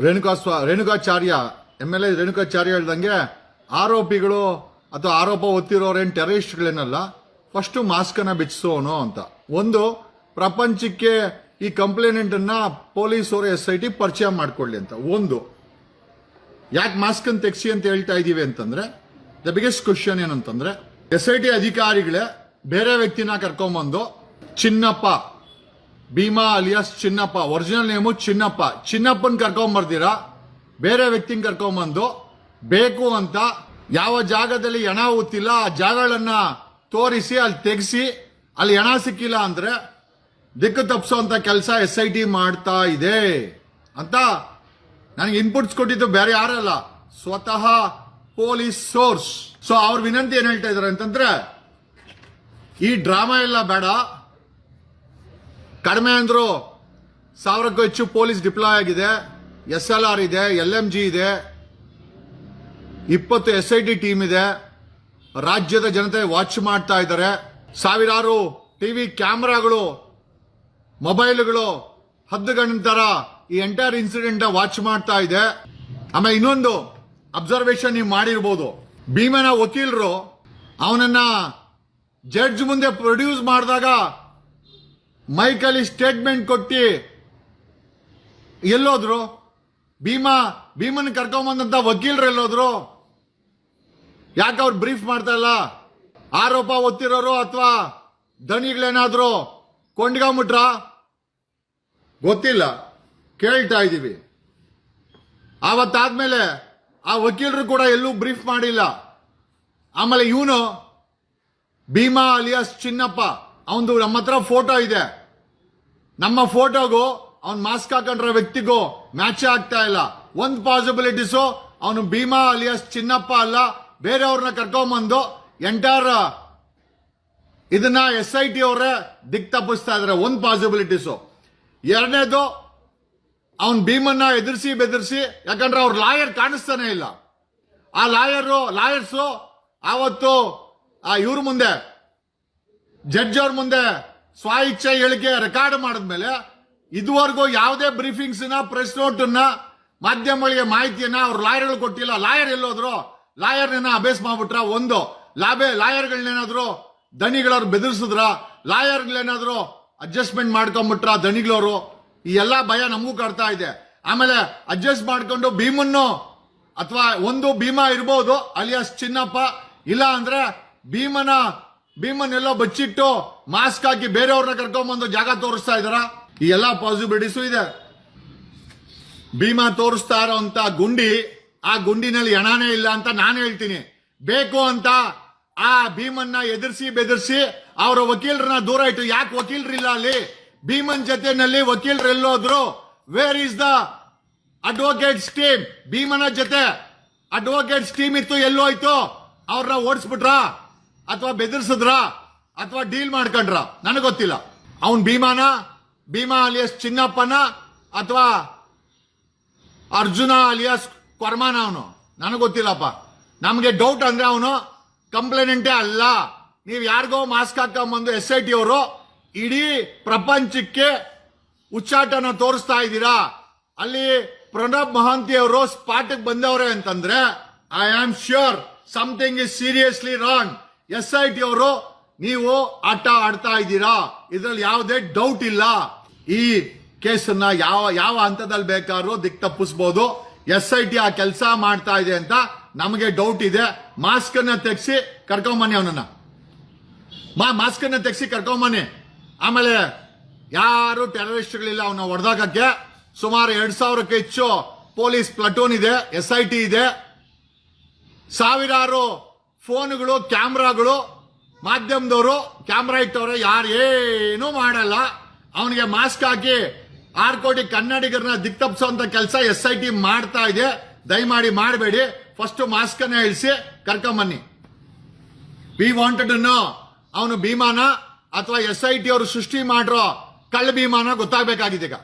Renukacharya MLA Renukacharya ಹೇಳ್ದಂಗೆ ಆರೋಪಿಗಳು ಅಥವಾ ಆರೋಪ ಹೊತ್ತಿರೋರೇನು ಟೆರರಿಸ್ಟ್ಗಳೇನಲ್ಲ, ಫಸ್ಟ್ ಮಾಸ್ಕ್ ಅನ್ನ ಬಿಚ್ಚಿಸೋನು ಅಂತ. ಒಂದು, ಪ್ರಪಂಚಕ್ಕೆ ಈ ಕಂಪ್ಲೇನೆಂಟ್ ಅನ್ನ ಪೊಲೀಸರು SIT ಪರಿಚಯ ಮಾಡ್ಕೊಳ್ಳಿ ಅಂತ. ಒಂದು, ಯಾಕೆ ಮಾಸ್ಕ್ ಅನ್ನು ತೆಗ್ಸಿ ಅಂತ ಹೇಳ್ತಾ ಇದೀವಿ ಅಂತಂದ್ರೆ, ದ ಬಿಗ್ಗೆಸ್ಟ್ ಕ್ವಶನ್ ಏನಂತಂದ್ರೆ, SIT ಅಧಿಕಾರಿಗಳೇ ಬೇರೆ ವ್ಯಕ್ತಿನ ಕರ್ಕೊಂಬಂದು Chinnappa, Bhima alias Chinnappa, original name ಚಿನ್ನಪ್ಪನ್ ಕರ್ಕೊಂಬರ್ದಿರಾ ಬೇರೆ ವ್ಯಕ್ತಿನ ಕರ್ಕೊಂಬಂದು ಬೇಕು ಅಂತ ಯಾವ ಜಾಗದಲ್ಲಿ ಹೆಣ ಊತಿಲ್ಲ ಆ ಜಾಗಗಳನ್ನ ತೋರಿಸಿ ಅಲ್ಲಿ ತೆಗೆಸಿ ಅಲ್ಲಿ ಹೆಣ ಸಿಕ್ಕಿಲ್ಲ ಅಂದ್ರೆ ದಿಕ್ಕು ತಪ್ಪಿಸೋಂತ ಕೆಲಸ SIT ಮಾಡ್ತಾ ಇದೆ ಅಂತ ನನಗೆ ಇನ್ಪುಟ್ಸ್ ಕೊಟ್ಟಿದ್ದು ಬೇರೆ ಯಾರಲ್ಲ, ಸ್ವತಃ ಪೊಲೀಸ್ ಸೋರ್ಸ್. ಸೊ ಅವ್ರ ವಿನಂತಿ ಏನ್ ಹೇಳ್ತಾ ಇದಾರೆ ಅಂತಂದ್ರೆ, ಈ ಡ್ರಾಮಾ ಎಲ್ಲ ಬೇಡ, ಕಡಿಮೆ ಅಂದ್ರು 1000ಕ್ಕೂ ಹೆಚ್ಚು ಪೊಲೀಸ್ ಡಿಪ್ಲಾಯ್ ಆಗಿದೆ, SLR ಇದೆ, LMG ಇದೆ, 20 SIT ಟೀಮ್ ಇದೆ, ರಾಜ್ಯದ ಜನತೆ ವಾಚ್ ಮಾಡ್ತಾ ಇದ್ದಾರೆ, ಸಾವಿರಾರು ಟಿವಿ ಕ್ಯಾಮೆರಾಗಳು, ಮೊಬೈಲ್ಗಳು ಹದ್ದುಗಂಟರ ಈ ಎಂಟೈರ್ ಇನ್ಸಿಡೆಂಟ್ ವಾಚ್ ಮಾಡ್ತಾ ಇದೆ. ಆಮೇಲೆ ಇನ್ನೊಂದು ಅಬ್ಸರ್ವೇಷನ್ ನೀವು ಮಾಡಿರ್ಬೋದು, ಭೀಮನ ವಕೀಲರು ಅವನನ್ನ ಜಡ್ಜ್ ಮುಂದೆ ಪ್ರೊಡ್ಯೂಸ್ ಮಾಡಿದಾಗ ಮೈಕಲ್ಲಿ ಸ್ಟೇಟ್ಮೆಂಟ್ ಕೊಟ್ಟಿ ಎಲ್ಲೋದ್ರು? ಭೀಮನ್ ಕರ್ಕೊಂಬಂದಂತ ವಕೀಲರು ಎಲ್ಲೋದ್ರು? ಯಾಕೆ ಅವ್ರು ಬ್ರೀಫ್ ಮಾಡ್ತಾ ಇಲ್ಲ? ಆರೋಪ ಹೊತ್ತಿರೋರು ಅಥವಾ ದಣಿಗಳೇನಾದ್ರು ಕೊಂಡ್ಕೊಂಬಿಟ್ರ ಗೊತ್ತಿಲ್ಲ, ಕೇಳ್ತಾ ಇದೀವಿ. ಆವತ್ತಾದ್ಮೇಲೆ ಆ ವಕೀಲರು ಕೂಡ ಎಲ್ಲೂ ಬ್ರೀಫ್ ಮಾಡಿಲ್ಲ. ಆಮೇಲೆ ಇವನು ಭೀಮಾ ಅಲಿಯಾಸ್ ಚಿನ್ನಪ್ಪ, ಅವನು ನಮ್ಮ ಹತ್ರ ಫೋಟೋ ಇದೆ, ನಮ್ಮ ಫೋಟೋಗೂ ಅವ್ನ್ ಮಾಸ್ಕ್ ಹಾಕೊಂಡ್ರ ವ್ಯಕ್ತಿಗೂ ಮ್ಯಾಚ್ ಆಗ್ತಾ ಇಲ್ಲ. ಒಂದು ಪಾಸಿಬಿಲಿಟೀಸು ಅವನು ಭೀಮಾ ಅಲಿಯಾಸ್ ಚಿನ್ನಪ್ಪ ಅಲ್ಲ, ಬೇರೆಯವ್ರನ್ನ ಕರ್ಕೊಂಬಂದು ಎಂಟೈರ್ ಇದನ್ನ SIT ಅವರೇ ದಿಕ್ ತಪ್ಪಿಸ್ತಾ ಇದಾರೆ. ಒಂದು ಪಾಸಿಬಿಲಿಟೀಸು. ಎರಡನೇದು, ಅವನ್ ಭೀಮನ್ನ ಎದುರಿಸಿ ಬೆದರಿಸಿ, ಯಾಕಂದ್ರೆ ಅವ್ರ ಲಾಯರ್ ಕಾಣಿಸ್ತಾನೆ ಇಲ್ಲ. ಆ ಲಾಯರ್ಸು ಆವತ್ತು ಇವ್ರ ಮುಂದೆ, ಜಡ್ಜ್ ಅವ್ರ ಮುಂದೆ ಸ್ವ ಇಚ್ಛೆ ಹೇಳಿಕೆ ರೆಕಾರ್ಡ್ ಮಾಡಿದ್ಮೇಲೆ ಇದುವರೆಗೂ ಯಾವುದೇ ಬ್ರೀಫಿಂಗ್ಸ್ ಪ್ರೆಸ್ ನೋಟ್ ಮಾಧ್ಯಮಗಳಿಗೆ ಮಾಹಿತಿಯನ್ನ ಅವ್ರ ಲಾಯರ್ಗಳು ಕೊಟ್ಟಿಲ್ಲ. ಲಾಯರ್ ಎಲ್ಲೋದ್ರು? ಲಾಯರ್ನ ಅಭ್ಯಾಸ ಮಾಡ್ಬಿಟ್ರ? ಒಂದು, ಲಾಯರ್ಗಳನ್ನೇನಾದ್ರು ದಣಿಗಳವ್ರು ಬೆದರಿಸಿದ್ರ? ಲಾಯರ್ಗಳೇನಾದ್ರು ಅಡ್ಜಸ್ಟ್ಮೆಂಟ್ ಮಾಡ್ಕೊಂಡ್ಬಿಟ್ರ ದಣಿಗಳವರು? ಈ ಎಲ್ಲಾ ಭಯ ನಮಗೂ ಕಾಡ್ತಾ ಇದೆ. ಆಮೇಲೆ ಅಡ್ಜಸ್ಟ್ ಮಾಡ್ಕೊಂಡು ಭೀಮನ್ನು, ಅಥವಾ ಒಂದು ಭೀಮಾ ಇರ್ಬೋದು ಅಲಿಯಾಸ್ ಚಿನ್ನಪ್ಪ, ಇಲ್ಲ ಅಂದ್ರೆ ಭೀಮನ್ ಎಲ್ಲೋ ಬಚ್ಚಿಟ್ಟು ಮಾಸ್ಕ್ ಹಾಕಿ ಬೇರೆಯವ್ರನ್ನ ಕರ್ಕೊಂಡ್ಬಂದು ಜಾಗ ತೋರಿಸ್ತಾ ಇದಾರ. ಈ ಎಲ್ಲಾ ಪಾಸಿಬಿಲಿಟೀಸು ಇದೆ. ಭೀಮಾ ತೋರಿಸ್ತಾ ಇರೋಂತ ಗುಂಡಿ, ಆ ಗುಂಡಿನಲ್ಲಿ ಹೆಣನೇ ಇಲ್ಲ ಅಂತ ನಾನು ಹೇಳ್ತೀನಿ. ಬೇಕು ಅಂತ ಆ ಭೀಮನ್ನ ಎದುರಿಸಿ ಬೆದರಿಸಿ ಅವರ ವಕೀಲರನ್ನ ದೂರ ಇಟ್ಟು, ಯಾಕೆ ವಕೀಲರಿಲ್ಲ ಅಲ್ಲಿ? ಭೀಮನ್ ಜೊತೆನಲ್ಲಿ ವಕೀಲರು ಎಲ್ಲೋದ್ರು? Where is the advocates team? ಭೀಮನ ಜೊತೆ ಅಡ್ವೊಕೇಟ್ಸ್ ಟೀಮ್ ಇತ್ತು, ಎಲ್ಲೋಯ್ತು? ಅವ್ರನ್ನ ಓಡಿಸ್ಬಿಟ್ರ ಅಥವಾ ಬೆದರಿಸಿದ್ರ ಅಥವಾ ಡೀಲ್ ಮಾಡ್ಕೊಂಡ್ರ? ನನಗೆ ಗೊತ್ತಿಲ್ಲ. ಅವನ್ ಭೀಮಾ ಅಲಿಯಾಸ್ ಚಿನ್ನಪ್ಪನ ಅಥವಾ ಅರ್ಜುನ ಅಲಿಯಾಸ್ ಕೊರ್ಮಾನ ಅವನು? ನನಗೆ ಗೊತ್ತಿಲ್ಲಪ್ಪ. ನಮಗೆ ಡೌಟ್ ಅಂದ್ರೆ ಅವನು ಕಂಪ್ಲೇನೆಂಟೇ ಅಲ್ಲ. ನೀವು ಯಾರಿಗೋ ಮಾಸ್ಕ್ ಹಾಕೊಂಬಂದು SIT ಅವರು ಇಡೀ ಪ್ರಪಂಚಕ್ಕೆ ಉಚ್ಚಾಟನ ತೋರಿಸ್ತಾ ಇದ್ದೀರಾ. ಅಲ್ಲಿ ಪ್ರಣಬ್ ಮಹಾಂತಿ ಅವರು ಸ್ಪಾಟ್ಗೆ ಬಂದವ್ರೆ ಅಂತಂದ್ರೆ I am sure something is seriously wrong. SIT ಅವರು ನೀವು ಆಟ ಆಡ್ತಾ ಇದ್ದೀರಾ, ಇದ್ರಲ್ಲಿ ಯಾವುದೇ ಡೌಟ್ ಇಲ್ಲ. ಈ ಕೇಸನ್ನ ಯಾವ ಹಂತದಲ್ಲಿ ಬೇಕಾದ್ರೂ ದಿಕ್ ತಪ್ಪಿಸಬಹುದು. SIT ಆ ಕೆಲಸ ಮಾಡ್ತಾ ಇದೆ ಅಂತ ನಮಗೆ ಡೌಟ್ ಇದೆ. ಮಾಸ್ಕ್ ಅನ್ನ ತೆಗೆಸಿ ಕರ್ಕೊಂಬನ್ನಿ, ಅವನನ್ನ ಮಾಸ್ಕ್ ಅನ್ನ ತೆಗೆಸಿ ಕರ್ಕೊಂಬನ್ನಿ. ಆಮೇಲೆ ಯಾರು ಟೆರರಿಸ್ಟ್ಗಳಿಲ್ಲ ಅವನ್ನ ಹೊಡೆದಾಕಕ್ಕೆ. ಸುಮಾರು 2000ಕ್ಕೂ ಹೆಚ್ಚು ಪೊಲೀಸ್ ಪ್ಲಟೂನ್ ಇದೆ, SIT ಇದೆ, ಸಾವಿರಾರು ಫೋನ್ಗಳು, ಕ್ಯಾಮ್ರಾಗಳು, ಮಾಧ್ಯಮದವರು ಕ್ಯಾಮ್ರಾ ಇಟ್ಟವ್ರೆ, ಯಾರು ಏನೂ ಮಾಡಲ್ಲ. ಅವನಿಗೆ ಮಾಸ್ಕ್ ಹಾಕಿ 6 ಕೋಟಿ ಕನ್ನಡಿಗರನ್ನ ದಿಕ್ ತಪ್ಪಿಸುವಂತ ಕೆಲಸ SIT ಮಾಡ್ತಾ ಇದೆ. ದಯಮಾಡಿ ಮಾಡಬೇಡಿ. ಫಸ್ಟ್ ಮಾಸ್ಕ್ ಅನ್ನ ಇಳಿಸಿ ಕರ್ಕೊಂಬನ್ನಿ. ವಿ ವಾಂಟೆಡ್ ಟು ನೋ ಅವನು ಭೀಮಾನ ಅಥವಾ SIT ಅವರು ಸೃಷ್ಟಿ ಮಾಡಿರೋ ಕಳ್ಳ ಭೀಮಾನ ಗೊತ್ತಾಗಬೇಕಾಗಿದೆ ಈಗ.